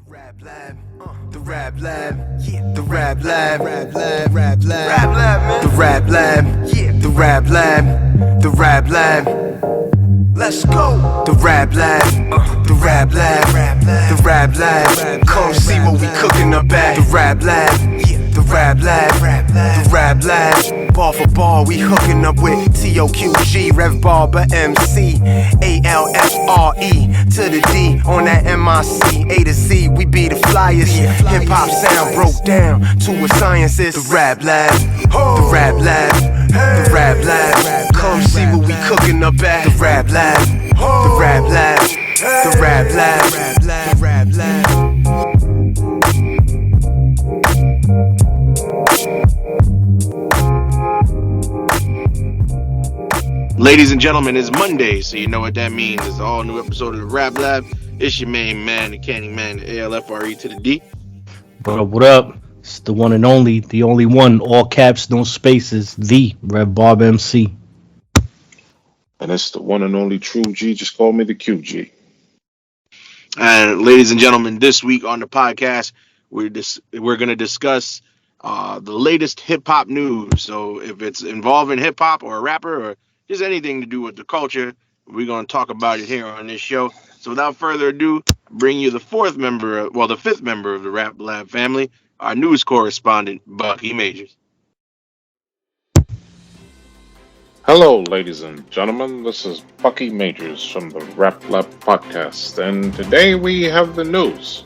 Rap Lab, the Rap Lab, yeah, the Rap Lab, Rap Lab, Rap Lab, Rap Lab, man. The Rap Lab, yeah, the Rap Lab, the Rap Lab. Let's go. The Rap Lab, the Rap Lab, the Rap Lab. Come see what we cooking up at. The Rap Lab, yeah, the Rap Lab, the Rap Lab. Ball for ball, we hooking up with TOQG, Rev Barber MC, ALFRE to the D on that MIC, A to Z. We be the flyers. Hip hop sound broke down to a science is the Rap Lab, the Rap Lab, the Rap Lab. Come see what we cooking up at. The Rap Lab, the Rap Lab, the Rap Lab, the Rap Lab. Ladies and gentlemen, it's Monday, so you know what that means. It's an all new episode of the Rap Lab. It's your main man, the Candy Man, the ALFRE to the D. What up? It's the one and only, the only one, all caps, no spaces, the Rev Barb MC. And it's the one and only true G, just call me the QG. And ladies and gentlemen, this week on the podcast, we're going to discuss the latest hip hop news. So if it's involving hip hop or a rapper or just anything to do with the culture, we're going to talk about it here on this show. So without further ado, bring you the fifth member of the Rap Lab family, our news correspondent, Bucky Majors. Hello, ladies and gentlemen. This is Bucky Majors from the Rap Lab podcast, and today we have the news.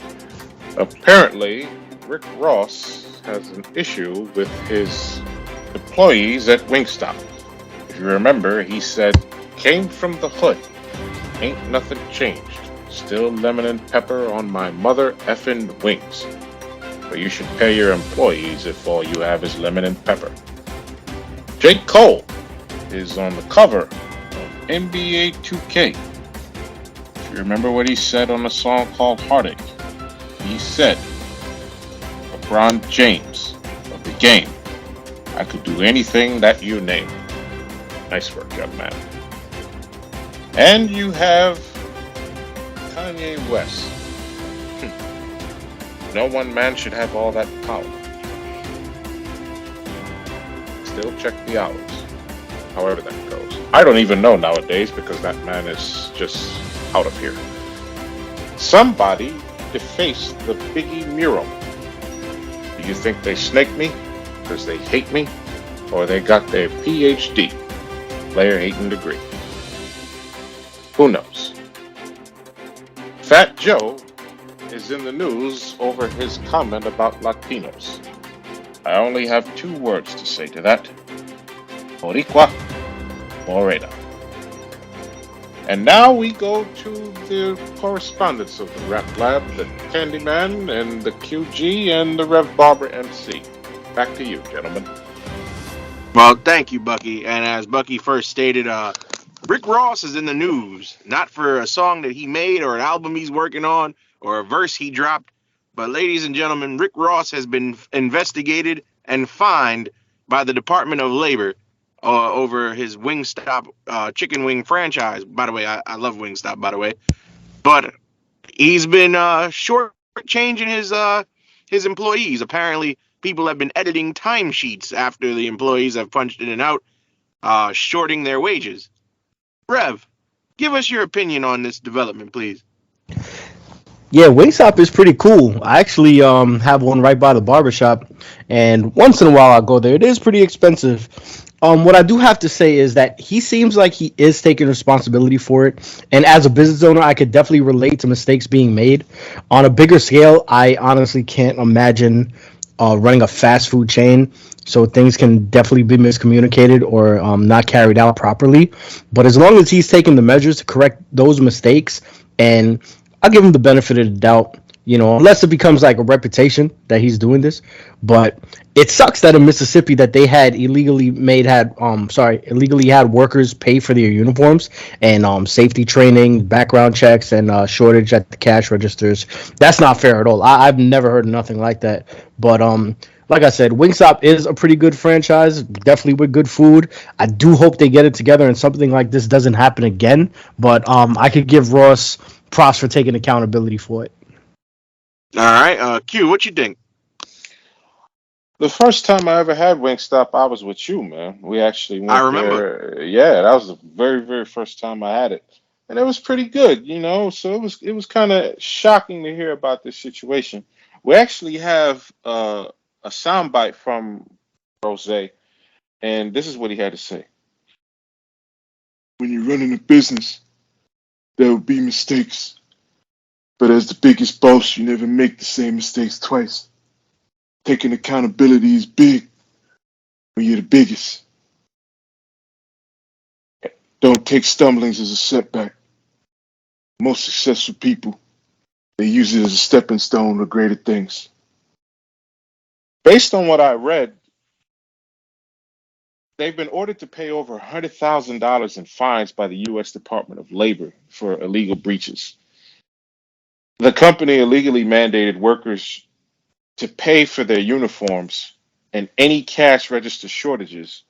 Apparently, Rick Ross has an issue with his employees at Wingstop. If you remember, he said, "Came from the hood, ain't nothing changed. Still lemon and pepper on my mother effing wings." But you should pay your employees if all you have is lemon and pepper. J. Cole is on the cover of NBA 2K. If you remember what he said on a song called Heartache, he said, "LeBron James of the game, I could do anything that you name." Nice work, young man. And you have Kanye West. No one man should have all that power. Still check the hours. However that goes. I don't even know nowadays because that man is just out of here. Somebody defaced the Biggie mural. Do you think they snaked me because they hate me, or they got their PhD, player hating degree? Who knows? Fat Joe is in the news over his comment about Latinos. I only have two words to say to that. Boricua, Morena. And now we go to the correspondents of the Rap Lab, the Candyman and the QG and the Rev Barber MC. Back to you, gentlemen. Well, thank you, Bucky. And as Bucky first stated, Rick Ross is in the news, not for a song that he made or an album he's working on or a verse he dropped. But ladies and gentlemen, Rick Ross has been investigated and fined by the Department of Labor over his Wingstop chicken wing franchise. By the way, I love Wingstop, by the way. But he's been shortchanging his employees. Apparently, people have been editing timesheets after the employees have punched in and out, shorting their wages. Rev, give us your opinion on this development, please. Yeah, Wingstop is pretty cool. I actually have one right by the barbershop, and once in a while I go there. It is pretty expensive. What I do have to say is that he seems like he is taking responsibility for it. And as a business owner, I could definitely relate to mistakes being made. On a bigger scale, I honestly can't imagine running a fast food chain. So things can definitely be miscommunicated or not carried out properly. But as long as he's taking the measures to correct those mistakes, and I'll give him the benefit of the doubt, unless it becomes like a reputation that he's doing this. But it sucks that in Mississippi that they had illegally had workers pay for their uniforms and safety training, background checks, and shortage at the cash registers. That's not fair at all. I've never heard of nothing like that. But like I said, Wingstop is a pretty good franchise, definitely with good food. I do hope they get it together and something like this doesn't happen again. But I could give Ross props for taking accountability for it. All right, Q, what you think? The first time I ever had Wingstop, I was with you, man. We actually I went remember. there. Yeah, that was the very, very first time I had it. And it was pretty good, So it was kind of shocking to hear about this situation. We actually have a soundbite from Rose, and this is what he had to say. When you're running a business, there will be mistakes. But as the biggest boss, you never make the same mistakes twice. Taking accountability is big when you're the biggest. Don't take stumblings as a setback. Most successful people, they use it as a stepping stone to greater things. Based on what I read, they've been ordered to pay over $100,000 in fines by the U.S. Department of Labor for illegal breaches. The company illegally mandated workers to pay for their uniforms and any cash register shortages,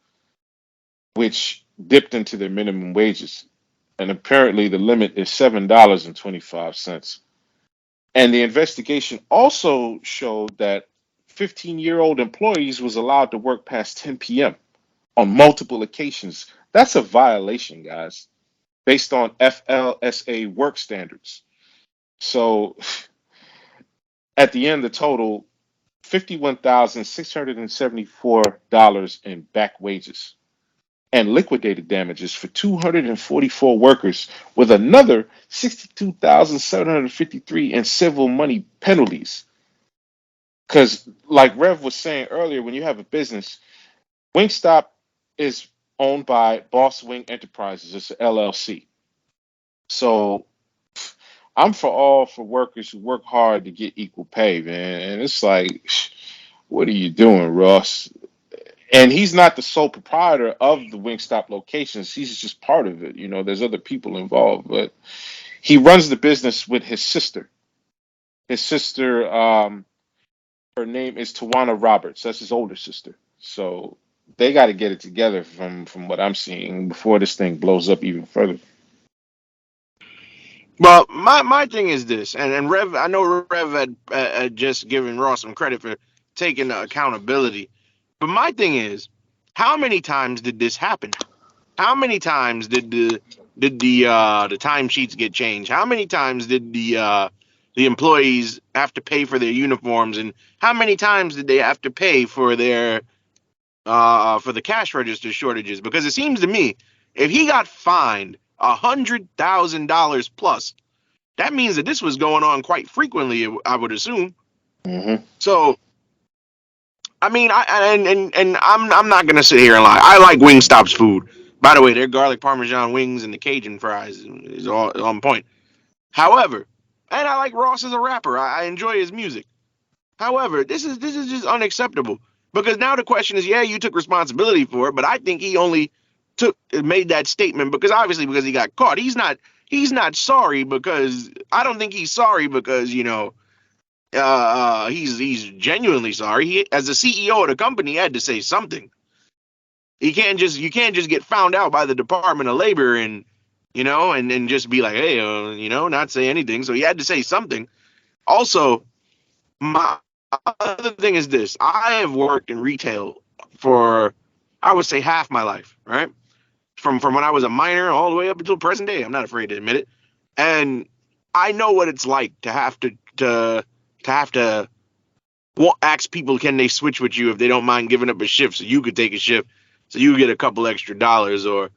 which dipped into their minimum wages. And apparently, the limit is $7.25. And the investigation also showed that 15-year-old employees was allowed to work past 10 p.m. on multiple occasions. That's a violation, guys, based on FLSA work standards. So at the end, the total $51,674 in back wages and liquidated damages for 244 workers, with another 62,753 in civil money penalties. Because, like Rev was saying earlier, when you have a business, Wingstop is owned by Boss Wing Enterprises. It's an LLC. So I'm for workers who work hard to get equal pay, man. And it's like, what are you doing, Ross? And he's not the sole proprietor of the Wingstop locations. He's just part of it. There's other people involved, but he runs the business with his sister. His sister, her name is Tawana Roberts. That's his older sister. So they got to get it together from what I'm seeing before this thing blows up even further. Well, my thing is this, and Rev, I know Rev had just given Ross some credit for taking the accountability, but my thing is, how many times did this happen? How many times did the timesheets get changed? How many times did the employees have to pay for their uniforms, and how many times did they have to pay for the cash register shortages? Because it seems to me, if he got fined $100,000 plus, that means that this was going on quite frequently, I would assume. Hmm. So, I mean, and I'm not gonna sit here and lie. I like Wingstop's food. By the way, their garlic parmesan wings and the Cajun fries is all on point. However, and I like Ross as a rapper. I enjoy his music. However, this is just unacceptable, because now the question is, yeah, you took responsibility for it, but I think he only made that statement because obviously because he got caught. He's not sorry, because I don't think he's sorry because he's genuinely sorry. He, as the CEO of the company, had to say something. You can't just get found out by the Department of Labor and and just be like, hey, not say anything. So he had to say something. Also, my other thing is this: I have worked in retail for, I would say, half my life, right? From when I was a minor all the way up until present day. I'm not afraid to admit it, and I know what it's like to have to ask people, can they switch with you if they don't mind giving up a shift so you could take a shift, so you get a couple extra dollars, or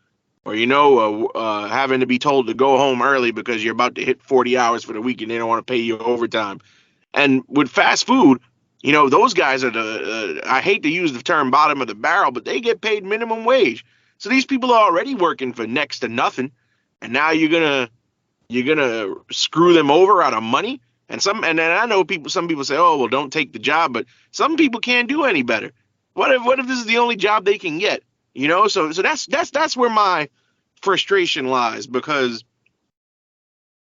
having to be told to go home early because you're about to hit 40 hours for the week and they don't want to pay you overtime. And with fast food, those guys are I hate to use the term bottom of the barrel, but they get paid minimum wage. So these people are already working for next to nothing. And now you're gonna screw them over out of money. And then I know some people say, oh, well, don't take the job, but some people can't do any better. What if this is the only job they can get? So that's where my frustration lies, because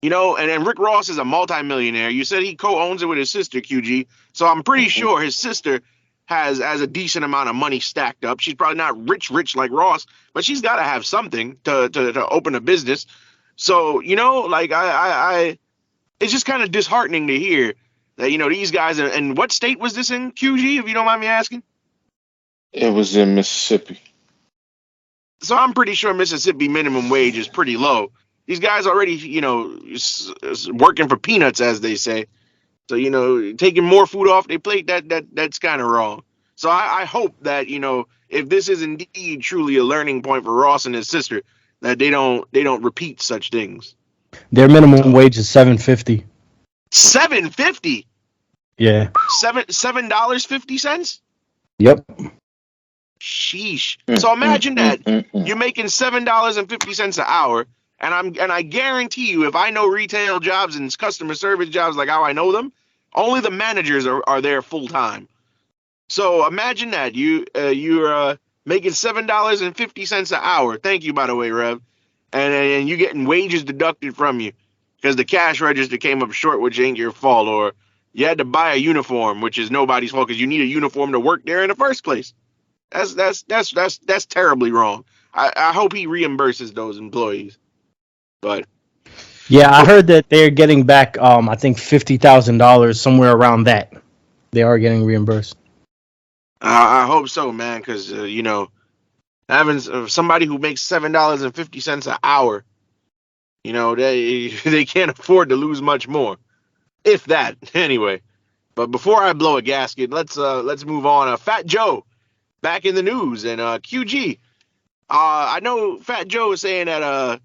and Rick Ross is a multimillionaire. You said he co-owns it with his sister, QG. So I'm pretty Hmm. sure his sister has a decent amount of money stacked up. She's probably not rich like Ross, but she's got to have something to open a business. So like I it's just kind of disheartening to hear That these guys are, and what state was this in, QG, if you don't mind me asking? It was in Mississippi. So I'm pretty sure Mississippi minimum wage is pretty low. These guys already, working for peanuts, as they say. So taking more food off their plate, that's kind of wrong. So I hope that if this is indeed truly a learning point for Ross and his sister, that they don't repeat such things. Their minimum wage is $7.50. $7.50. Yeah. $7.50. Yep. Sheesh. So imagine that you're making $7.50 an hour, and I guarantee you, if I know retail jobs and customer service jobs like how I know them, only the managers are there full time. So imagine that you're making $7.50 an hour. Thank you, by the way, Rev, and you're getting wages deducted from you because the cash register came up short, which ain't your fault, or you had to buy a uniform, which is nobody's fault because you need a uniform to work there in the first place. That's terribly wrong. I hope he reimburses those employees. But yeah, I heard that they're getting back I think $50,000, somewhere around that. They are getting reimbursed. I hope so, man, because having somebody who makes $7.50 an hour, they can't afford to lose much more, if that. Anyway, but before I blow a gasket, let's move on. Fat Joe back in the news, and QG. I know Fat Joe is saying that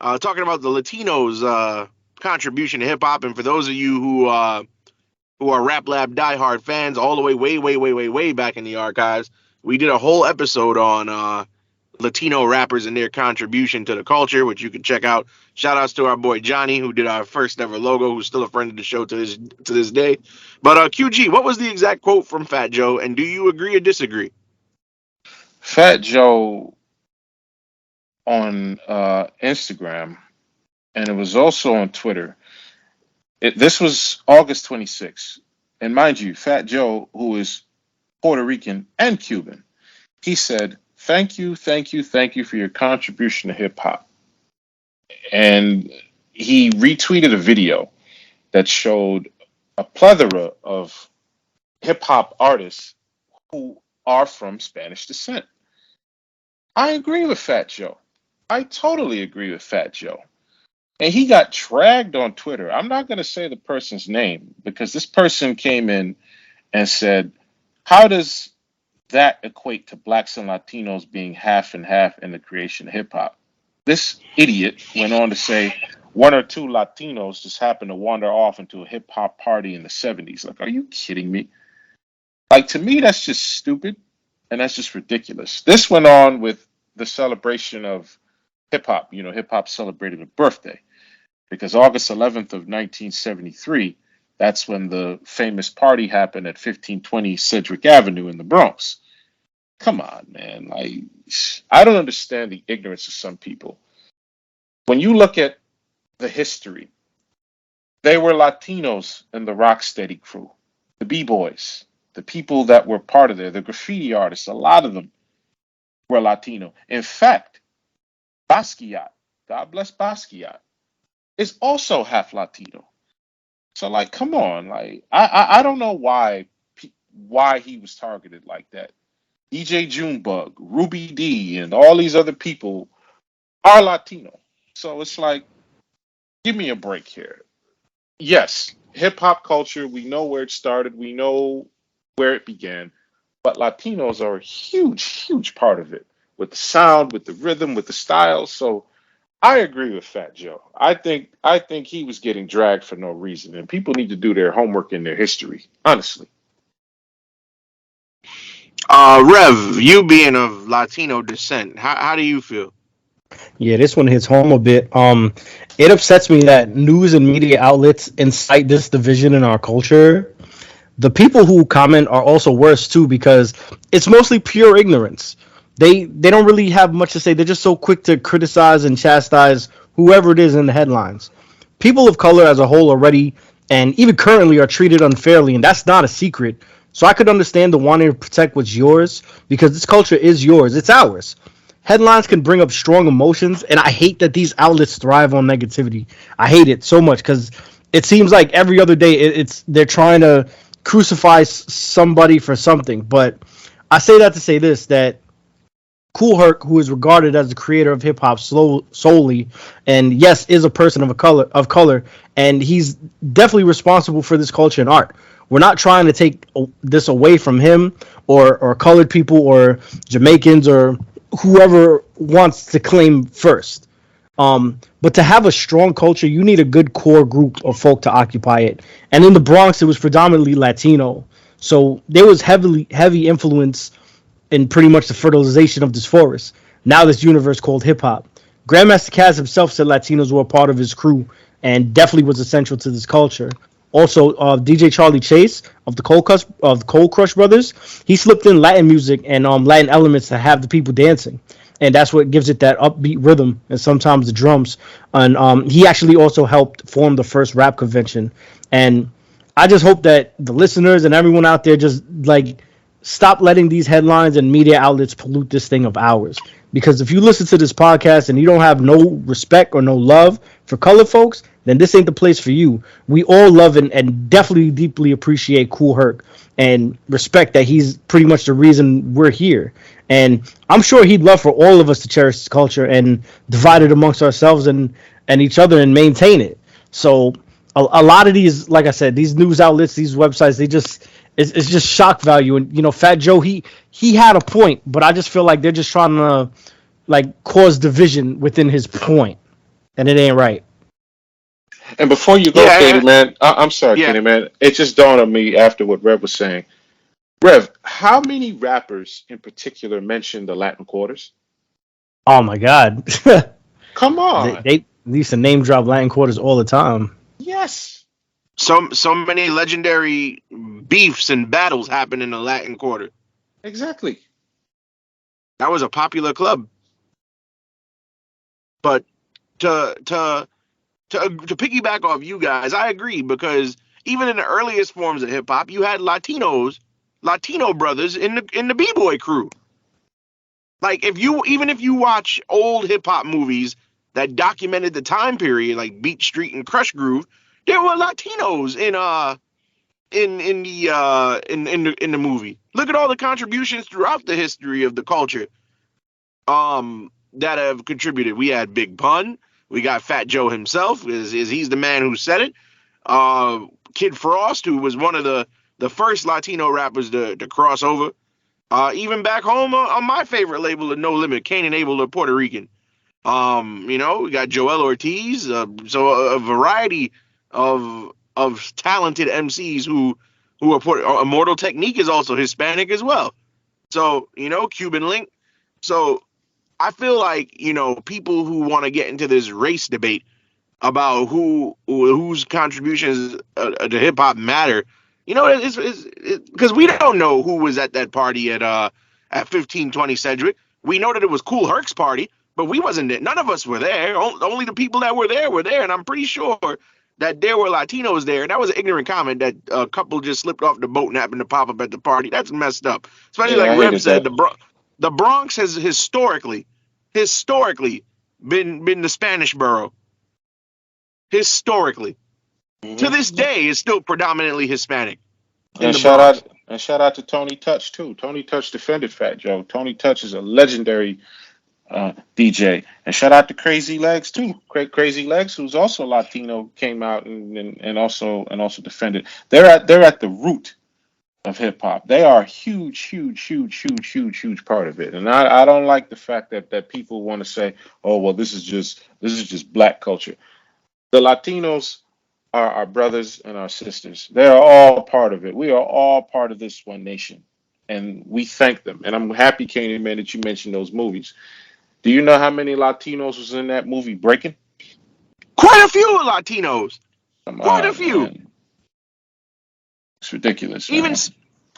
talking about the Latinos' contribution to hip hop, and for those of you who are Rap Lab diehard fans, all the way back in the archives, we did a whole episode on Latino rappers and their contribution to the culture, which you can check out. Shout outs to our boy Johnny, who did our first ever logo, who's still a friend of the show to this day. But QG, what was the exact quote from Fat Joe, and do you agree or disagree? Fat Joe on Instagram, and it was also on Twitter. This was August 26th. And mind you, Fat Joe, who is Puerto Rican and Cuban, he said, thank you for your contribution to hip hop. And he retweeted a video that showed a plethora of hip hop artists who are from Spanish descent. I agree with Fat Joe. I totally agree with Fat Joe. And he got dragged on Twitter. I'm not going to say the person's name because this person came in and said, how does that equate to blacks and Latinos being half and half in the creation of hip hop? This idiot went on to say one or two Latinos just happened to wander off into a hip hop party in the 70s. Like, are you kidding me? Like, to me, that's just stupid. And that's just ridiculous. This went on with the celebration of hip hop. Hip hop celebrated a birthday because August 11th of 1973, that's when the famous party happened at 1520 Cedric Avenue in the Bronx. Come on, man. I don't understand the ignorance of some people. When you look at the history, they were Latinos in the Rocksteady crew, the B-boys, the people that were part of there, the graffiti artists, a lot of them were Latino. In fact, Basquiat, God bless Basquiat, is also half Latino. So, come on. I don't know why he was targeted like that. DJ Junebug, Ruby D, and all these other people are Latino. So it's give me a break here. Yes, hip-hop culture, we know where it started. We know where it began, but Latinos are a huge part of it, with the sound, with the rhythm, with the style. So I agree with Fat Joe. I think he was getting dragged for no reason, and people need to do their homework in their history, honestly. Rev, you being of Latino descent, how do you feel? Yeah, this one hits home a bit. It upsets me that news and media outlets incite this division in our culture. The people who comment are also worse too because it's mostly pure ignorance. They don't really have much to say. They're just so quick to criticize and chastise whoever it is in the headlines. People of color as a whole already and even currently are treated unfairly, and that's not a secret. So I could understand the wanting to protect what's yours because this culture is yours. It's ours. Headlines can bring up strong emotions, and I hate that these outlets thrive on negativity. I hate it so much because it seems like every other day it's they're trying to crucify somebody for something. But I say that to say this, that Kool Herc, who is regarded as the creator of hip hop solely, and yes, is a person of color, and he's definitely responsible for this culture and art. We're not trying to take this away from him or colored people or Jamaicans or whoever wants to claim first. But to have a strong culture, you need a good core group of folk to occupy it. And in the Bronx, it was predominantly Latino, so there was heavy influence in pretty much the fertilization of this forest. Now this universe called hip hop. Grandmaster Caz himself said Latinos were a part of his crew and definitely was essential to this culture. Also, DJ Charlie Chase of the Cold Crush Brothers, he slipped in Latin music and Latin elements to have the people dancing, and that's what gives it that upbeat rhythm and sometimes the drums. And he actually also helped form the first rap convention. And I just hope that the listeners and everyone out there just like stop letting these headlines and media outlets pollute this thing of ours. Because if you listen to this podcast and you don't have no respect or no love for colored folks, then this ain't the place for you. We all love and definitely deeply appreciate Kool Herc and respect that he's pretty much the reason we're here. And I'm sure he'd love for all of us to cherish this culture and divide it amongst ourselves and each other and maintain it. So a lot of these, like I said, these news outlets, these websites, they just it's just shock value. And Fat Joe, he had a point, but I just feel like they're just trying to like cause division within his point, and it ain't right. And before you go, Yeah, Kenny man, I'm sorry, yeah. Kenny man. It just dawned on me after what Rev was saying. Rev, how many rappers in particular mentioned the Latin quarters? Oh my God, Come on. they used to name drop Latin quarters all the time. Yes. So many legendary beefs and battles happened in the Latin Quarter. Exactly. That was a popular club. But to to to piggyback off you guys, I agree, because even in the earliest forms of hip hop, you had Latino brothers in the b boy crew. Like if you watch old hip hop movies that documented the time period, like Beat Street and Crush Groove, there were Latinos in the movie. Look at all the contributions throughout the history of the culture that have contributed. We had Big Pun. We got Fat Joe himself. Is he's the man who said it. Kid Frost, who was one of the first Latino rappers to cross over. Even back home on my favorite label of No Limit, Cain and Abel, the Puerto Rican. We got Joel Ortiz. So a variety of talented MCs who are Immortal Technique is also Hispanic as well. So Cuban Link. So I feel like people who want to get into this race debate about whose contributions to hip hop matter. It's because we don't know who was at that party at 1520 Sedgwick. We know that it was Kool Herc's party, but we wasn't there. None of us were there. Only the people that were there, and I'm pretty sure that there were Latinos there. And that was an ignorant comment that a couple just slipped off the boat and happened to pop up at the party. That's messed up. Especially Yeah, I like Rev hated said, that. the Bronx has historically been the Spanish borough. Historically, to Hmm. this day, is still predominantly Hispanic in And the Bronx. shout out to Tony Touch too. Tony Touch defended Fat Joe. Tony Touch is a legendary DJ. And shout out to Crazy Legs too. Crazy Legs, who's also Latino, came out and also defended. They're at the root of hip hop. They are a huge part of it. And I don't like the fact that people want to say, oh well, this is just black culture. The Latinos are our brothers and our sisters. They are all part of it. We are all part of this one nation. And we thank them. And I'm happy, Candy Man, that you mentioned those movies. Do you know how many Latinos was in that movie Breaking? Quite a few Latinos. Come Quite a on, few. man. It's ridiculous, Even man.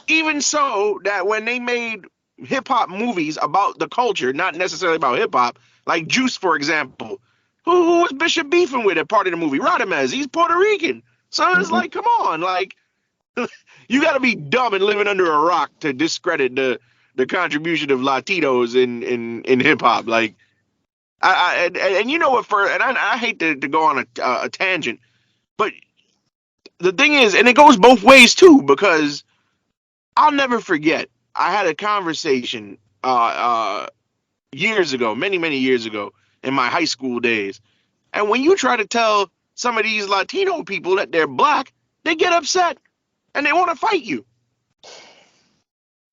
even so that when they made hip hop movies about the culture, not necessarily about hip hop, like Juice, for example, who was Bishop beefing with at part of the movie? Rodamez, he's Puerto Rican. So it's Hmm. like, come on, like you got to be dumb and living under a rock to discredit the contribution of Latinos in hip hop. Like, and you know what? And I hate to go on a tangent, but the thing is, and it goes both ways too, because I'll never forget. I had a conversation years ago, many years ago, in my high school days. And when you try to tell some of these Latino people that they're black, they get upset and they want to fight you.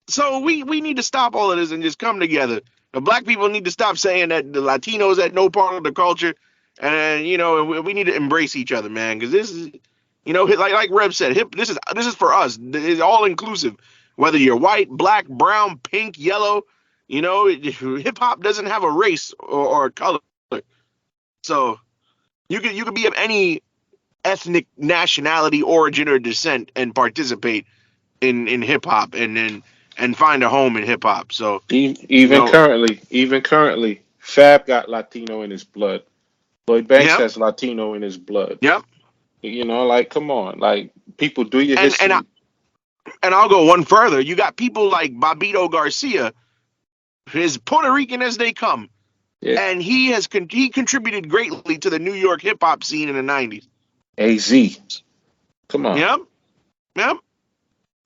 So we need to stop all of this and just come together. The black people need to stop saying that the Latinos are no part of the culture, and we need to embrace each other, man. Because this is, like Rev said, this is for us. It's all inclusive. Whether you're white, black, brown, pink, yellow, hip hop doesn't have a race or a color. So you could be of any ethnic nationality, origin, or descent and participate in hip hop and find a home in hip hop. So even currently, Fab got Latino in his blood. Lloyd Banks has Latino in his blood. Yep. Like, come on, like, people, do your history. And I'll go one further. You got people like Bobbito Garcia, as Puerto Rican as they come, and he contributed greatly to the New York hip hop scene in the '90s. AZ, come on. Yep.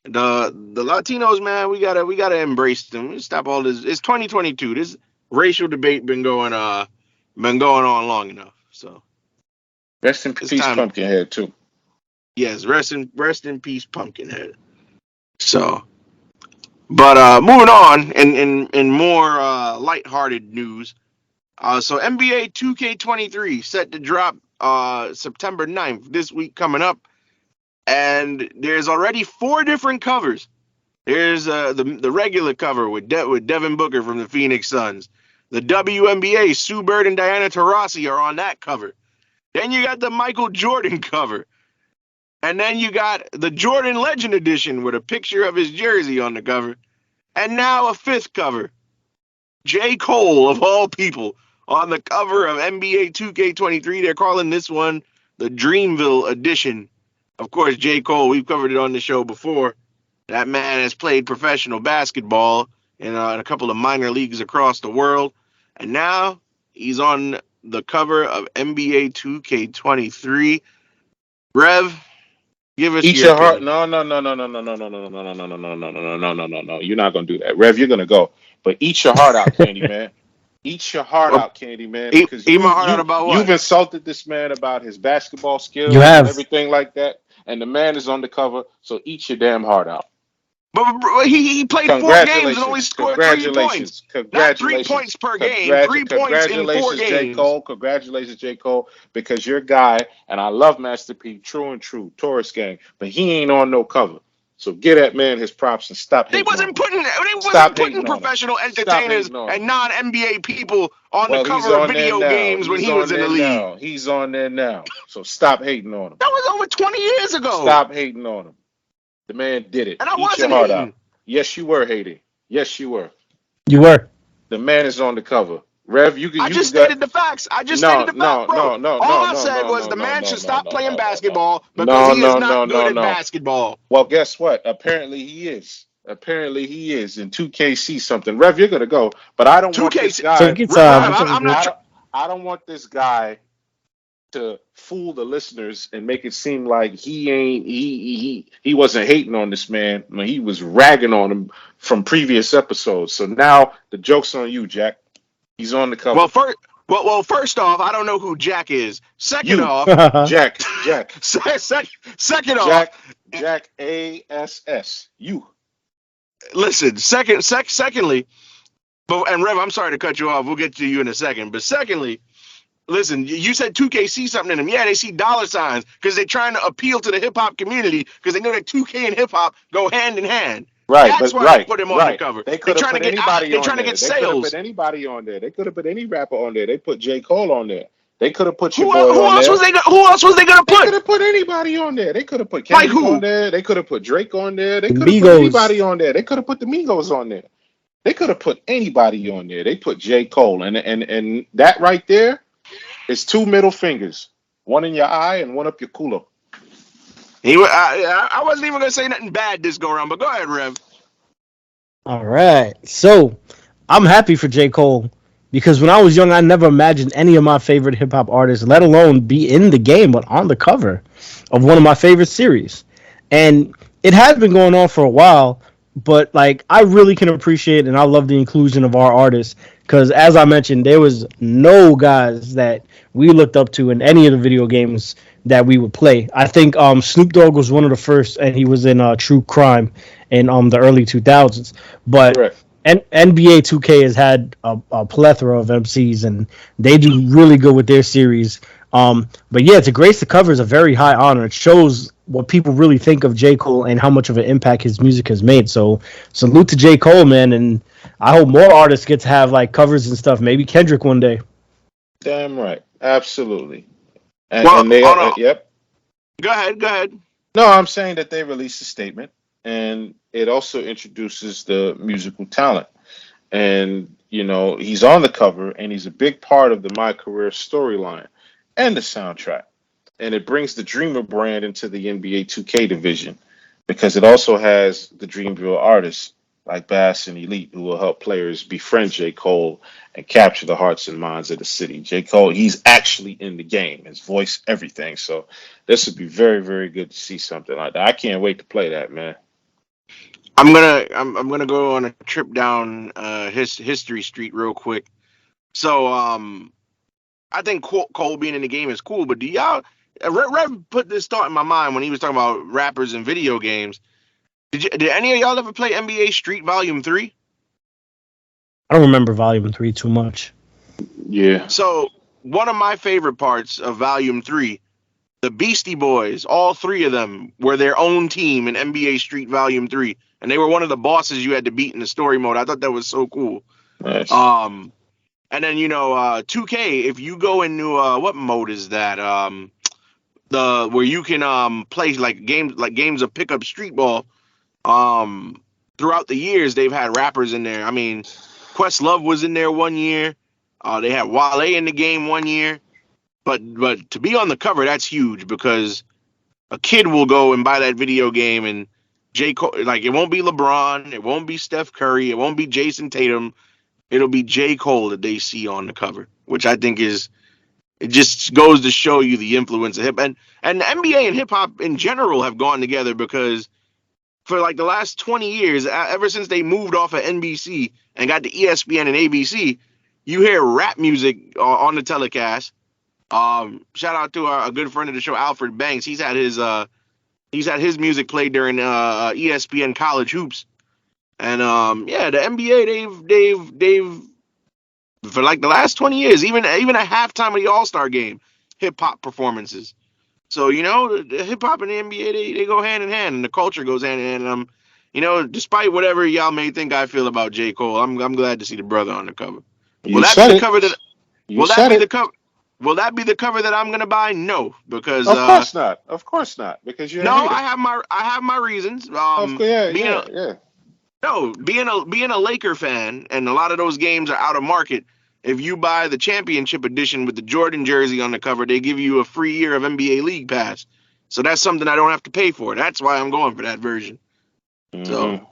The Latinos, man, we gotta embrace them. Stop all this. It's 2022. This racial debate been going on long enough. So rest in peace, Pumpkinhead, too. Yes, rest in peace, Pumpkinhead. So, but moving on, in more lighthearted news. So NBA 2K23 set to drop September 9th, this week coming up. And there's already 4 different covers. There's the regular cover with Devin Booker from the Phoenix Suns. The WNBA, Sue Bird and Diana Taurasi are on that cover. Then you got the Michael Jordan cover. And then you got the Jordan Legend Edition with a picture of his jersey on the cover. And now a 5th cover. J. Cole, of all people, on the cover of NBA 2K23. They're calling this one the Dreamville Edition. Of course, J. Cole, we've covered it on the show before. That man has played professional basketball in a couple of minor leagues across the world. And now he's on the cover of NBA 2K23. Rev, give us your heart. No. You're not gonna do that. Rev, you're gonna go. But eat your heart out, Candy Man. Eat your heart out, Candy Man. Because eat my heart out about what? You've insulted this man about his basketball skills and everything like that. And the man is on the cover, so eat your damn heart out. But he played 4 games and only scored 3 points. Not 3 points per game. 3 points in 4 games. J. Cole. Congratulations, J. Cole, because your guy, and I love Master P, true and true, Taurus gang, but he ain't on no cover. So give that man his props and stop hating. They wasn't putting professional entertainers and non-NBA people on the cover of video games when he was in the league. He's on there now. So stop hating on him. That was over 20 years ago. Stop hating on him. The man did it. And I wasn't hating. Out. Yes, you were hating. Yes, you were. You were. The man is on the cover. Rev, I just stated the facts. All I said was the man should stop playing basketball because he is not good at basketball. Well, guess what? Apparently he is. In 2KC something. Rev, you're gonna go, but I don't want this guy. I don't want this guy to fool the listeners and make it seem like he wasn't hating on this man. I mean, he was ragging on him from previous episodes. So now the joke's on you, Jack. He's on the cover. Well, first off, I don't know who Jack is. Second off, Jack. Second off, Jack ASS. You. Listen. Secondly, and Rev, I'm sorry to cut you off. We'll get to you in a second. But secondly, listen, you said 2K see something in them. Yeah, they see dollar signs because they're trying to appeal to the hip hop community because they know that 2K and hip hop go hand in hand. Right, that's why they put him on the cover. They could have put anybody on there. They're trying to get sales. They could have put anybody on there. They could have put any rapper on there. They put J. Cole on there. They could have put your boy on there. Who else was they gonna put? They could have put anybody on there. They could have put Kendrick on there. They could have put Drake on there. They could have put anybody on there. They could have put the Migos on there. They could have put anybody on there. They put J. Cole, and that right there is 2 middle fingers, one in your eye and one up your culo. I wasn't even gonna say nothing bad this go around, but go ahead, Rev. All right, so I'm happy for J. Cole because when I was young, I never imagined any of my favorite hip hop artists, let alone be in the game, but on the cover of one of my favorite series. And it has been going on for a while, but like I really can appreciate and I love the inclusion of our artists because as I mentioned, there was no guys that we looked up to in any of the video games that we would play. I think Snoop Dogg was one of the first, and he was in True Crime in the early 2000s. But Correct. NBA 2K has had a plethora of MCs, and they do really good with their series. But yeah, to grace the cover is a very high honor. It shows what people really think of J. Cole and how much of an impact his music has made. So salute to J. Cole, man, and I hope more artists get to have like covers and stuff. Maybe Kendrick one day. Damn right. Absolutely. Well, And they, hold on. yep. Go ahead. Go ahead. No, I'm saying that they released a statement, and it also introduces the musical talent. And he's on the cover, and he's a big part of the My Career storyline and the soundtrack. And it brings the Dreamer brand into the NBA 2K division because it also has the Dreamville artists like Bass and Elite who will help players befriend J. Cole and capture the hearts and minds of the city. J. Cole, he's actually in the game, his voice, everything. So this would be very, very good to see something like that. I can't wait to play that, man. I'm gonna go on a trip down history street real quick. So I think Cole being in the game is cool, but do y'all Rev put this thought in my mind when he was talking about rappers and video games. Did any of y'all ever play NBA Street Volume 3? I don't remember Volume 3 too much. Yeah. So one of my favorite parts of Volume 3, the Beastie Boys, all three of them were their own team in NBA Street Volume 3, and they were one of the bosses you had to beat in the story mode. I thought that was so cool. Nice. And then 2K, if you go into what mode is that? The where you can play games of pickup street ball. Throughout the years they've had rappers in there. I mean, Questlove was in there one year. They had Wale in the game one year. But to be on the cover, that's huge because a kid will go and buy that video game and J. Cole, like it won't be LeBron, it won't be Steph Curry, it won't be Jason Tatum. It'll be J. Cole that they see on the cover, which I think it just goes to show you the influence of hip and the NBA and hip hop in general have gone together because for like the last 20 years, ever since they moved off of NBC and got to ESPN and ABC, you hear rap music on the telecast. Shout out to a good friend of the show, Alfred Banks. He's had his music played during ESPN College Hoops, and the NBA they've for like the last 20 years, even at halftime of the All-Star game, hip hop performances. So the hip hop and the NBA they go hand in hand, and the culture goes hand in hand. And despite whatever y'all may think I feel about J. Cole, I'm glad to see the brother on the cover. You said it. You Will that said be it. the cover? Will that be the cover that I'm gonna buy? No, because Of course not. Of course not. Because you're a no, hater. I have my reasons. Yeah. Being a Laker fan, and a lot of those games are out of market. If you buy the championship edition with the Jordan jersey on the cover, they give you a free year of NBA League Pass. So that's something I don't have to pay for. That's why I'm going for that version. So,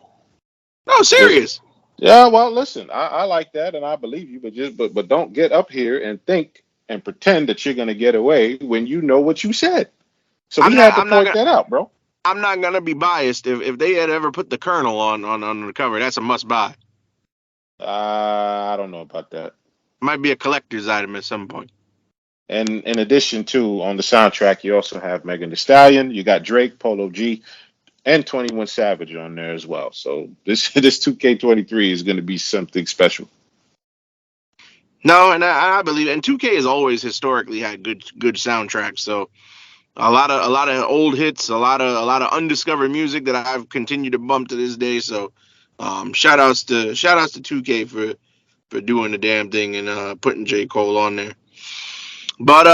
no, serious. Yeah, well, listen, I like that and I believe you, but don't get up here and think and pretend that you're gonna get away when you know what you said. So we had to point that out, bro. I'm not gonna be biased. If they had ever put the Colonel on the cover, that's a must buy. I don't know about that. Might be a collector's item at some point. And in addition to on the soundtrack, you also have Megan Thee Stallion, you got Drake, Polo G, and 21 Savage on there as well. So this 2K23 is going to be something special. No, and I believe it. And 2K has always historically had good soundtracks. So a lot of old hits, a lot of undiscovered music that I've continued to bump to this day. So shout outs to 2K for doing the damn thing and putting J. Cole on there. But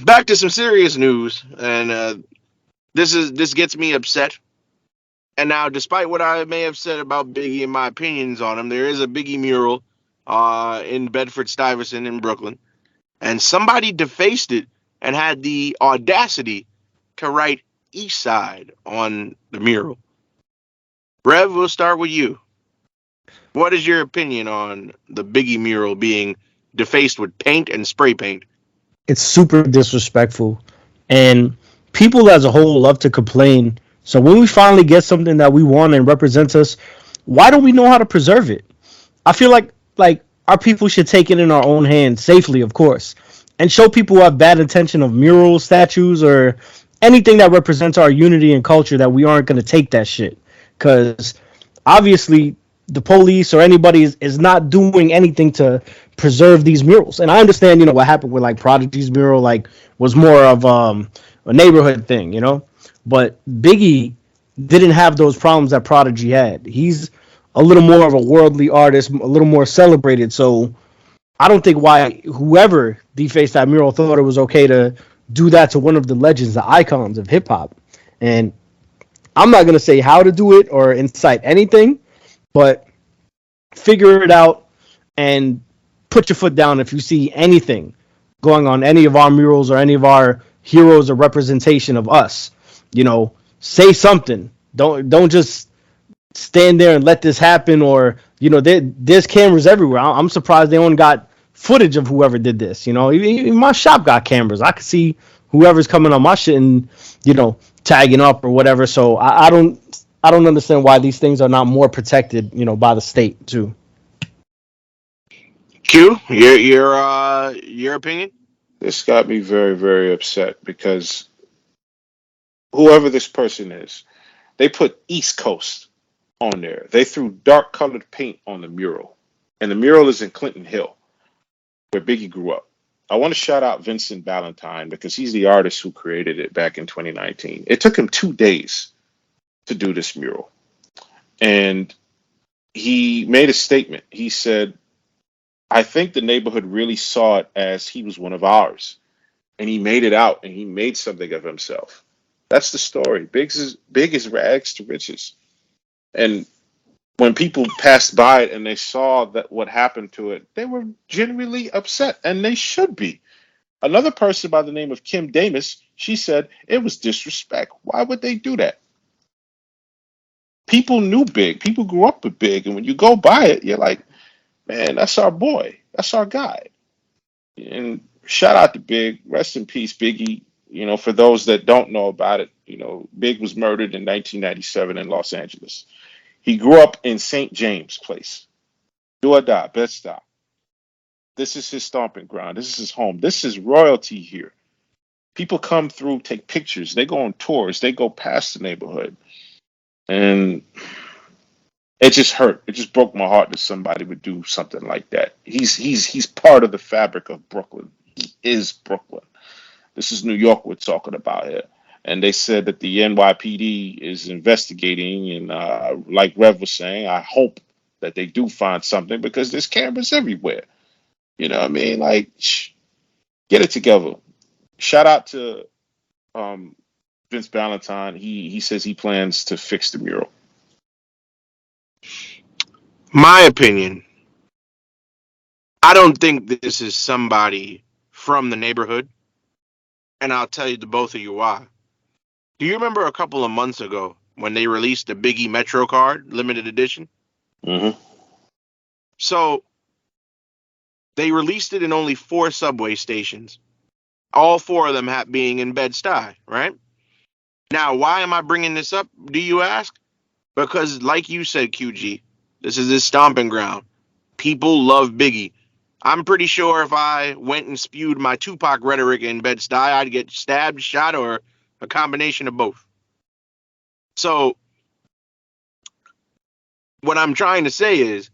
back to some serious news, and this gets me upset. And now, despite what I may have said about Biggie and my opinions on him, there is a Biggie mural in Bedford-Stuyvesant in Brooklyn, and somebody defaced it and had the audacity to write East Side on the mural. Rev, we'll start with you. What is your opinion on the Biggie mural being defaced with paint and spray paint. It's super disrespectful, and people as a whole love to complain. So when we finally get something that we want and represents us, why don't we know how to preserve it? I feel like our people should take it in our own hands, safely, of course, and show people who have bad intention of murals, statues, or anything that represents our unity and culture that we aren't going to take that shit. Because obviously, the police or anybody is not doing anything to preserve these murals. And I understand, what happened with like Prodigy's mural, like was more of a neighborhood thing, But Biggie didn't have those problems that Prodigy had. He's a little more of a worldly artist, a little more celebrated. So I don't think why whoever defaced that mural thought it was okay to do that to one of the legends, the icons of hip hop. And I'm not gonna say how to do it or incite anything, but figure it out and put your foot down if you see anything going on any of our murals or any of our heroes or representation of us. Say something. Don't just stand there and let this happen. Or there's cameras everywhere. I'm surprised they only got footage of whoever did this. Even my shop got cameras. I could see whoever's coming on my shit and tagging up or whatever. So I don't understand why these things are not more protected by the state too. Q, your opinion? This got me very, very upset because whoever this person is, they put East Coast on there. They threw dark colored paint on the mural. And the mural is in Clinton Hill, where Biggie grew up. I want to shout out Vincent Valentine because he's the artist who created it back in 2019. It took him 2 days to do this mural. And he made a statement. He said, I think the neighborhood really saw it as he was one of ours. And he made it out and he made something of himself. That's the story. Big is rags to riches. And when people passed by it and they saw that what happened to it, they were genuinely upset, and they should be. Another person by the name of Kim Damus, she said it was disrespect. Why would they do that? People knew Big. People grew up with Big, and when you go by it, you're like, man, that's our boy. That's our guy. And shout out to Big. Rest in peace, Biggie. For those that don't know about it, Big was murdered in 1997 in Los Angeles. He grew up in St. James Place. Do or die, Bed-Stuy. This is his stomping ground. This is his home. This is royalty here. People come through, take pictures. They go on tours. They go past the neighborhood. And it just hurt. It just broke my heart that somebody would do something like that. He's part of the fabric of Brooklyn. He is Brooklyn. This is New York we're talking about here. And they said that the NYPD is investigating. And like Rev was saying, I hope that they do find something because there's cameras everywhere. You know what I mean? Like, get it together. Shout out to Vince Valentine. He says he plans to fix the mural. My opinion, I don't think this is somebody from the neighborhood. And I'll tell you the both of you why. Do you remember a couple of months ago when they released the Biggie Metro card, limited edition? Mm-hmm. So they released it in only 4 subway stations. All 4 of them being in Bed-Stuy, right? Now, why am I bringing this up, do you ask? Because like you said, QG, this is his stomping ground. People love Biggie. I'm pretty sure if I went and spewed my Tupac rhetoric in Bed-Stuy, I'd get stabbed, shot, or a combination of both. So what I'm trying to say is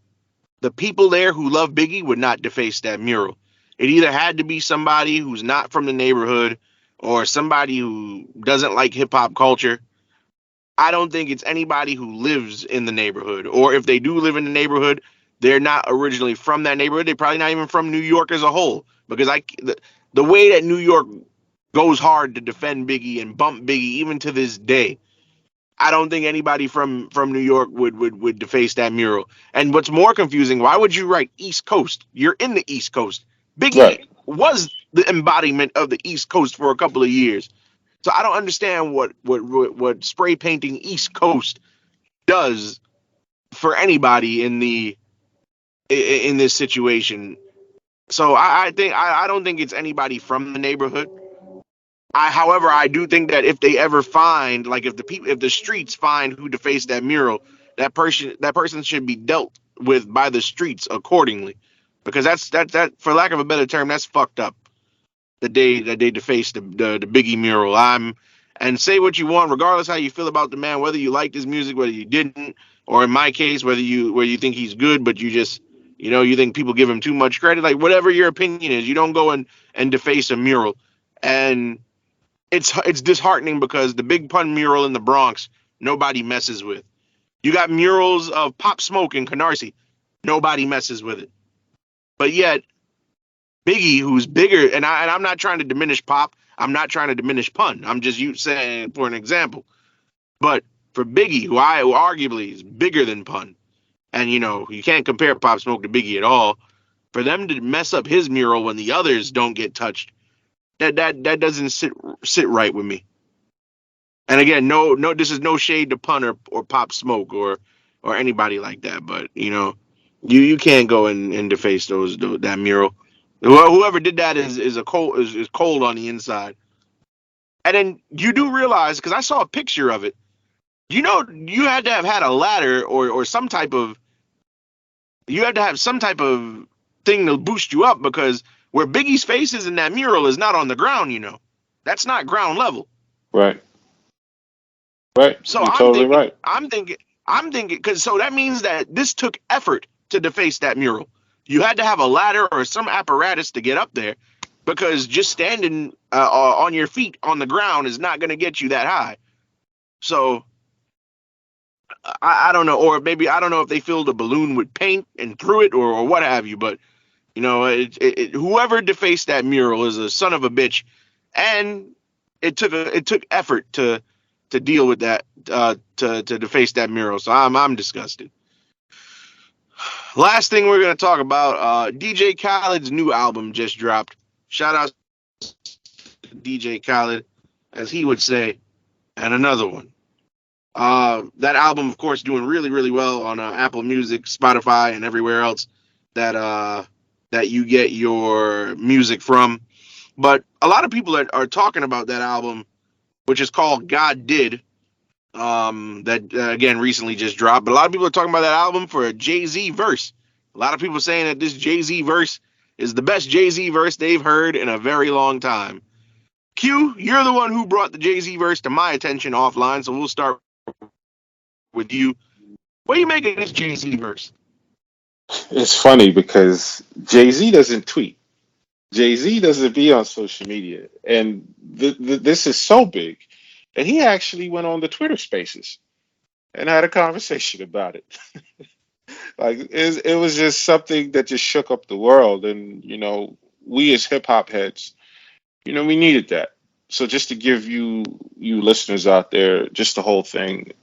the people there who love Biggie would not deface that mural. It either had to be somebody who's not from the neighborhood or somebody who doesn't like hip hop culture. I don't think it's anybody who lives in the neighborhood, or if they do live in the neighborhood, they're not originally from that neighborhood. They're probably not even from New York as a whole, because the way that New York goes hard to defend Biggie and bump Biggie even to this day, I don't think anybody from New York would deface that mural. And what's more confusing, why would you write East Coast? You're in the East Coast. Biggie Right. was the embodiment of the East Coast for a couple of years. So I don't understand what spray painting East Coast does for anybody in this situation. So I don't think it's anybody from the neighborhood. However, I do think that if they ever find, like, if the streets find who defaced that mural, that person should be dealt with by the streets accordingly, because that for lack of a better term, that's fucked up. The day that they defaced the Biggie mural, and say what you want, regardless how you feel about the man, whether you liked his music, whether you didn't, or in my case, whether you think he's good, but you just you think people give him too much credit, like whatever your opinion is, you don't go and deface a mural. And it's disheartening because the Big Pun mural in the Bronx, nobody messes with. You got murals of Pop Smoke in Canarsie, nobody messes with it. But yet Biggie, who's bigger, and I'm not trying to diminish Pop, I'm not trying to diminish Pun. I'm just saying for an example. But for Biggie, who arguably is bigger than Pun, and you can't compare Pop Smoke to Biggie at all. For them to mess up his mural when the others don't get touched, that doesn't sit right with me. And again, no, this is no shade to Pun or Pop Smoke or anybody like that. But you can't go and deface that mural. Whoever did that is cold on the inside. And then you do realize, because I saw a picture of it, you had to have had a ladder or some type of you had to have some type of thing to boost you up, because where Biggie's face is in that mural is not on the ground. That's not ground level. Right. Right. So You're totally right. I'm thinking, because so that means that this took effort to deface that mural. You had to have a ladder or some apparatus to get up there, because just standing on your feet on the ground is not going to get you that high. So I don't know, or maybe I don't know if they filled a balloon with paint and threw it or what have you, but whoever defaced that mural is a son of a bitch, and it took effort to deal with that, to deface that mural. So I'm disgusted. Last thing we're gonna talk about, DJ Khaled's new album just dropped. Shout out to DJ Khaled, as he would say, and another one. That album, of course, doing really, really well on Apple Music, Spotify, and everywhere else that you get your music from. But a lot of people are talking about that album, which is called God Did, that again recently just dropped. But a lot of people are talking about that album for a Jay-Z verse. A lot of people saying that this Jay-Z verse is the best Jay-Z verse they've heard in a very long time. Q, you're the one who brought the Jay-Z verse to my attention offline, so we'll start with you. What do you make of this Jay-Z verse? It's funny because Jay-Z doesn't tweet. Jay-Z doesn't be on social media. And this is so big. And he actually went on the Twitter Spaces and had a conversation about it. Like, it was just something that just shook up the world. And, we as hip hop heads, we needed that. So just to give you listeners out there, just the whole thing,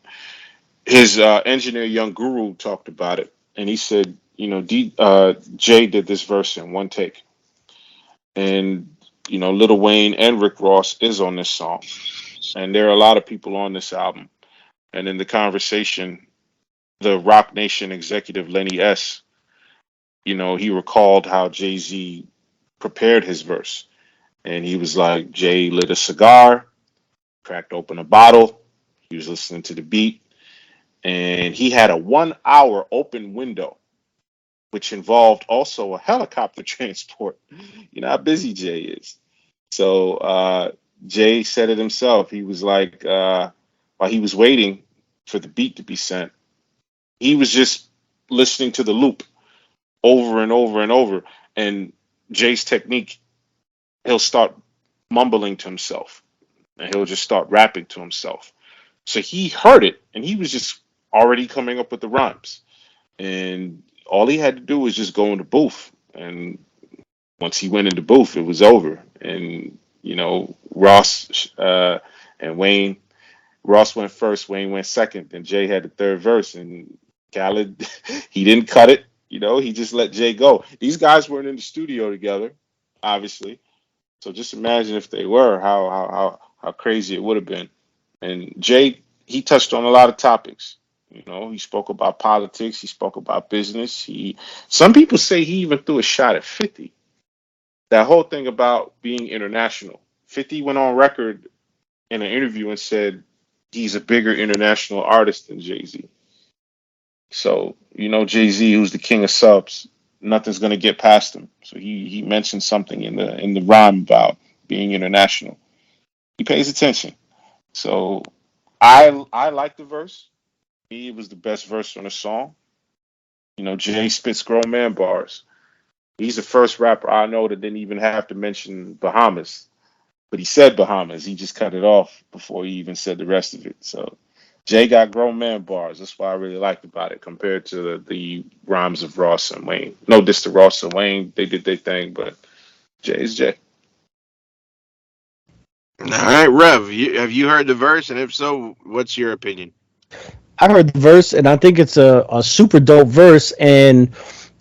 his engineer, Young Guru, talked about it. And he said, Jay did this verse in one take. And, Lil Wayne and Rick Ross is on this song. And there are a lot of people on this album. And in the conversation, the Rock Nation executive Lenny S., he recalled how Jay-Z prepared his verse. And he was like, Jay lit a cigar, cracked open a bottle. He was listening to the beat. And he had a 1 hour open window, which involved also a helicopter transport. You know how busy Jay is. So Jay said it himself. He was like, while he was waiting for the beat to be sent, he was just listening to the loop over and over and over. And Jay's technique, he'll start mumbling to himself and he'll just start rapping to himself. So he heard it and he was just already coming up with the rhymes. And all he had to do was just go in the booth. And once he went in the booth, it was over. And, Ross and Wayne, Ross went first, Wayne went second, and Jay had the third verse. And Khaled, he didn't cut it. He just let Jay go. These guys weren't in the studio together, obviously. So just imagine if they were, how crazy it would have been. And Jay, he touched on a lot of topics. He spoke about politics. He spoke about business. Some people say he even threw a shot at 50. that whole thing about being international. 50 went on record in an interview and said he's a bigger international artist than Jay-Z. So, Jay-Z, who's the king of subs, nothing's gonna get past him. So he mentioned something in the rhyme about being international. He pays attention. So I like the verse. It was the best verse on the song. Jay spits grown man bars. He's the first rapper I know that didn't even have to mention Bahamas. But he said Bahamas. He just cut it off before he even said the rest of it. So Jay got grown man bars. That's what I really liked about it compared to the rhymes of Ross and Wayne. No diss to Ross and Wayne. They did their thing, but Jay is Jay. All right, Rev, have you heard the verse? And if so, what's your opinion? I heard the verse, and I think it's a super dope verse, and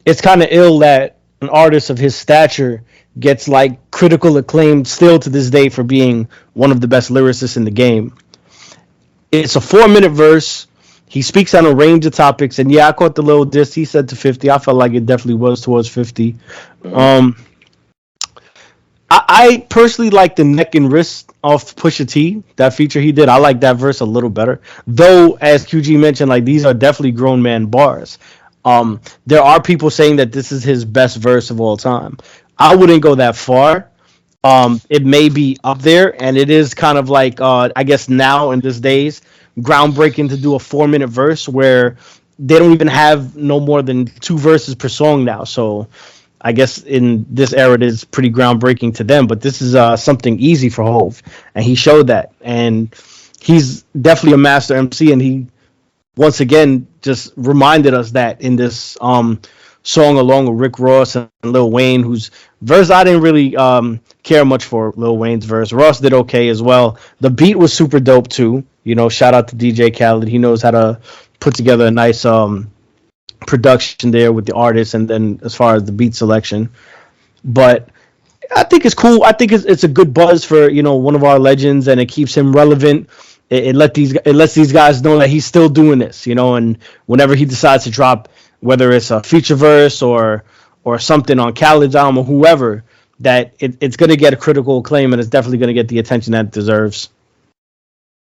it's kind of ill that an artist of his stature gets like critical acclaim still to this day for being one of the best lyricists in the game. It's a 4 minute verse. He speaks on a range of topics, and yeah, I caught the little diss he said to 50. I felt like it definitely was towards 50. Mhm. Um, I personally like the neck and wrist off Pusha T, that feature he did. I like that verse a little better. Though, as QG mentioned, like these are definitely grown man bars. There are people saying that this is his best verse of all time. I wouldn't go that far. It may be up there, and it is kind of like I guess now in this days, groundbreaking to do a 4 minute verse where they don't even have no more than two verses per song now. So I guess in this era, it is pretty groundbreaking to them. But this is something easy for Hove, and he showed that. And he's definitely a master MC, and he once again just reminded us that in this song along with Rick Ross and Lil Wayne, whose verse I didn't really care much for. Lil Wayne's verse, Ross did okay as well. The beat was super dope too. Shout out to DJ Khaled. He knows how to put together a nice production there with the artists, and then as far as the beat selection. But I think it's cool. I think it's a good buzz for one of our legends, and it keeps him relevant. It lets these guys know that he's still doing this, and whenever he decides to drop, whether it's a feature verse or something on Khaled's album or whoever, that it's going to get a critical acclaim, and it's definitely going to get the attention that it deserves.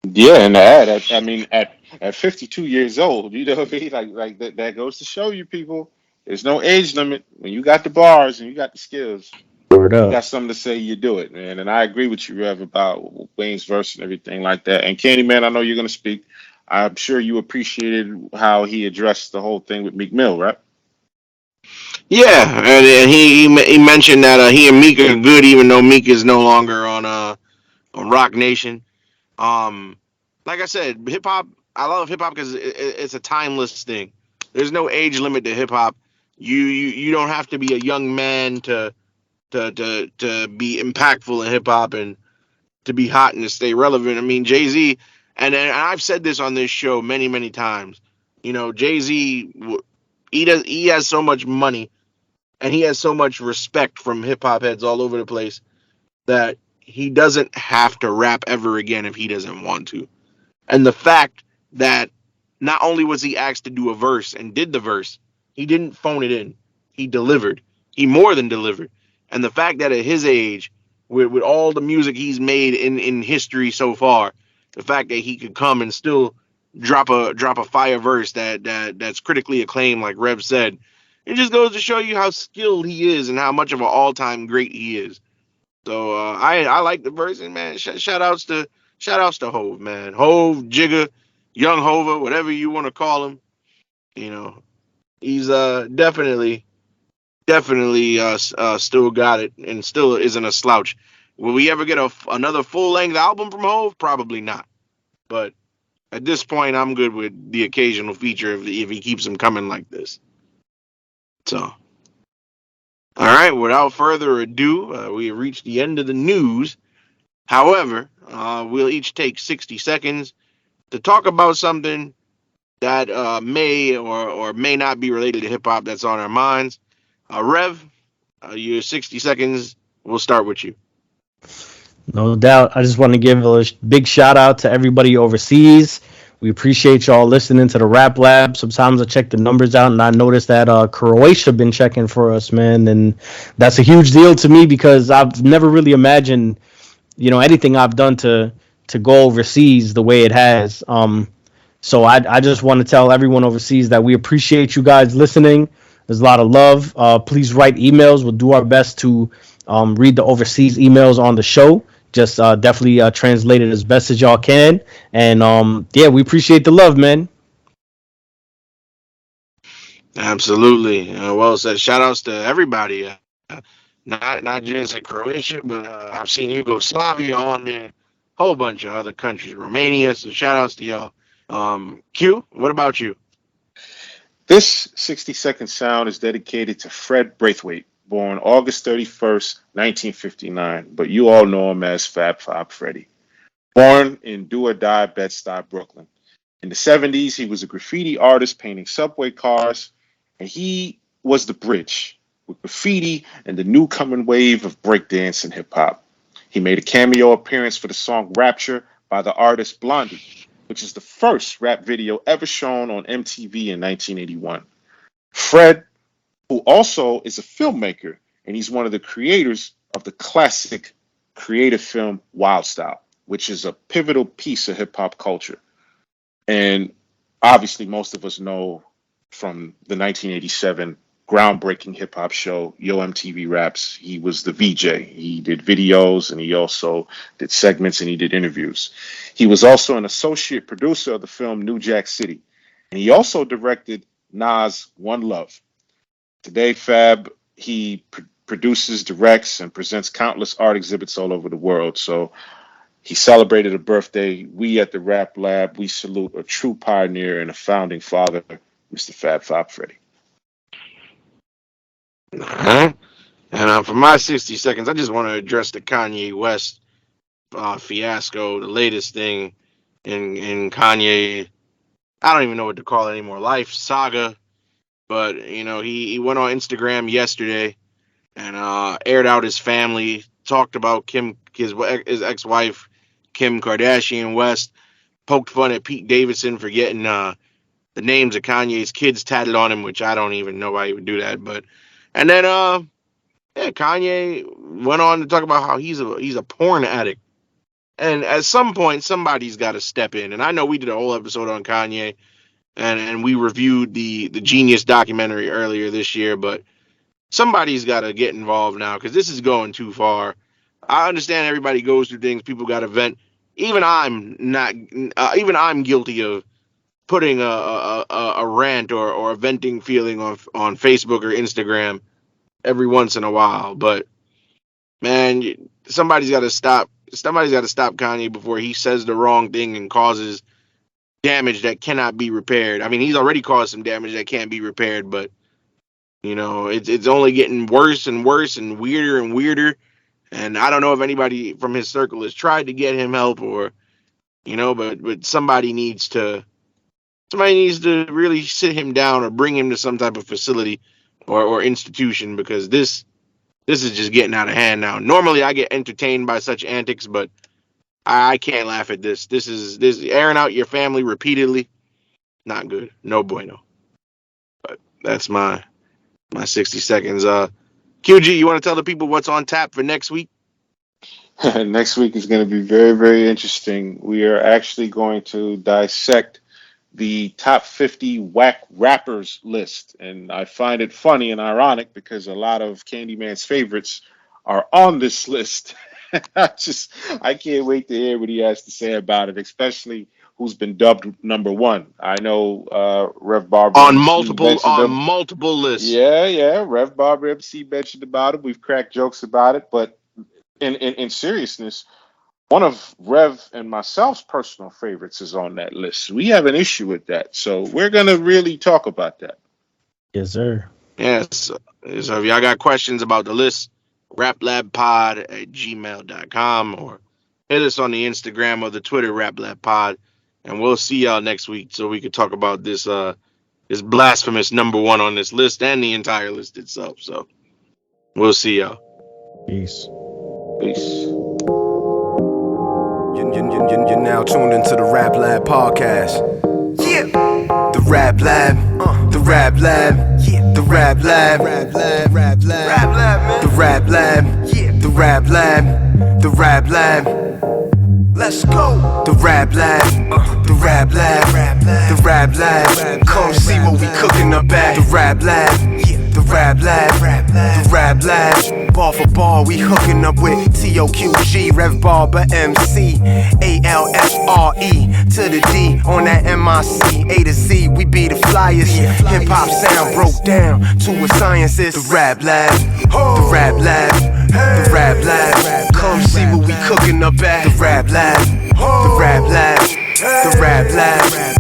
Yeah, and I mean, at 52 years old, what I mean? Like that goes to show you, people, there's no age limit when you got the bars and you got the skills. Word You up. got something to say, you do it, man. And I agree with you, Rev, about Wayne's verse and everything like that. And Candyman, I know you're gonna speak. I'm sure you appreciated how he addressed the whole thing with Meek Mill, right? Yeah, and he mentioned that he and Meek are good, even though Meek is no longer on Rock Nation. Um, like I said, hip hop. I love hip hop because it's a timeless thing. There's no age limit to hip hop. You don't have to be a young man to be impactful in hip hop and to be hot and to stay relevant. I mean, Jay Z, and I've said this on this show many times. Jay Z, he has so much money and he has so much respect from hip hop heads all over the place that he doesn't have to rap ever again if he doesn't want to. And the fact that not only was he asked to do a verse and did the verse, he didn't phone it in. He delivered. He more than delivered. And the fact that at his age, with all the music he's made in history so far, the fact that he could come and still drop a fire verse that's critically acclaimed, like Rev said, it just goes to show you how skilled he is and how much of an all time great he is. So I like the verse, and man, shout outs to Hove, man. Hove, Jigga, Young Hova, whatever you want to call him. You know, he's definitely still got it and still isn't a slouch. Will we ever get another full length album from Hove? Probably not. But at this point, I'm good with the occasional feature if he keeps them coming like this. So, all right. Without further ado, we have reached the end of the news. However, we'll each take 60 seconds to talk about something that may or may not be related to hip hop that's on our minds. Rev, your 60 seconds. We'll start with you. No doubt. I just want to give a big shout out to everybody overseas. We appreciate y'all listening to the Rap Lab. Sometimes I check the numbers out and I notice that Croatia been checking for us, man, and that's a huge deal to me because I've never really imagined, anything I've done to go overseas the way it has. So I just want to tell everyone overseas that we appreciate you guys listening. There's a lot of love. Please write emails. We'll do our best to read the overseas emails on the show. Just definitely translate it as best as y'all can. And yeah, we appreciate the love, man. Absolutely. Well said. Shout outs to everybody. Not just in Croatia, but I've seen Yugoslavia on there, whole bunch of other countries, Romania. So shout outs to y'all. Q, what about you? This 60-second sound is dedicated to Fred Braithwaite, born August 31st, 1959, but you all know him as Fab Five Freddy. Born in Do or Die, Bed-Stuy, Brooklyn. In the 70s, he was a graffiti artist painting subway cars, and he was the bridge with graffiti and the new coming wave of breakdance and hip hop. He made a cameo appearance for the song Rapture by the artist Blondie, which is the first rap video ever shown on MTV in 1981. Fred, who also is a filmmaker, and he's one of the creators of the classic creative film Wild Style, which is a pivotal piece of hip hop culture. And obviously, most of us know from the 1987 groundbreaking hip hop show, Yo MTV Raps, he was the VJ. He did videos and he also did segments and he did interviews. He was also an associate producer of the film New Jack City. And he also directed Nas' One Love. Today, Fab, he produces, directs, and presents countless art exhibits all over the world. So he celebrated a birthday. We at the Rap Lab, we salute a true pioneer and a founding father, Mr. Fab Five Freddy. Uh-huh. And for my 60 seconds, I just want to address the Kanye West fiasco, the latest thing in Kanye. I don't even know what to call it anymore. Life saga. But, he went on Instagram yesterday and aired out his family, talked about his ex-wife, Kim Kardashian West, poked fun at Pete Davidson for getting the names of Kanye's kids tatted on him, which I don't even know why he would do that. But, and then, Kanye went on to talk about how he's a porn addict. And at some point, somebody's got to step in. And I know we did a whole episode on Kanye, and we reviewed the Genius documentary earlier this year, but somebody's got to get involved now because this is going too far. I understand everybody goes through things. People got to vent. Even I'm not. Even I'm guilty of putting a rant or a venting feeling on Facebook or Instagram every once in a while. But man, somebody's got to stop. Somebody's got to stop Kanye before he says the wrong thing and causes damage that cannot be repaired. I mean, he's already caused some damage that can't be repaired, but it's only getting worse and worse and weirder. And I don't know if anybody from his circle has tried to get him help or, but somebody needs to really sit him down or bring him to some type of facility or institution because this is just getting out of hand now. Normally I get entertained by such antics, but I can't laugh at this. This airing out your family repeatedly. Not good. No bueno. But that's my 60 seconds. QG, you want to tell the people what's on tap for next week? Next week is going to be very, very interesting. We are actually going to dissect the top 50 whack rappers list. And I find it funny and ironic because a lot of Candyman's favorites are on this list. I can't wait to hear what he has to say about it, especially who's been dubbed number one. I know Rev Barber on MC multiple lists. Yeah. Rev Barber MC mentioned about it. We've cracked jokes about it, but in seriousness, one of Rev and myself's personal favorites is on that list. We have an issue with that, so we're gonna really talk about that. Yes, sir. Yes. So if y'all got questions about the list, raplabpod@gmail.com or hit us on the Instagram or the Twitter raplabpod, and we'll see y'all next week so we can talk about this blasphemous number one on this list and the entire list itself. So we'll see y'all. Peace. Peace. You're now tuned into the Rap Lab podcast. Yeah, the Rap Lab, the Rap Lab, yeah, the Rap Lab, Rap Lab, Rap Lab, Rap Lab, man. The Rap Lab, yeah, the Rap Lab, the Rap Lab. Let's go. The Rap Lab, the Rap Lab, the Rap Lab. Come see what we cooking up at the Rap Lab. The Rap Lab, the Rap Lab. Bar for bar, we hooking up with TOQG, Rev Barber MC, ALFRE to the D on that MIC, A to Z. We be the flyers. Hip hop sound broke down to a science. It's the Rap Lab, the Rap Lab, the Rap Lab. Come see what we cooking up at the Rap Lab, the Rap Lab, the Rap Lab.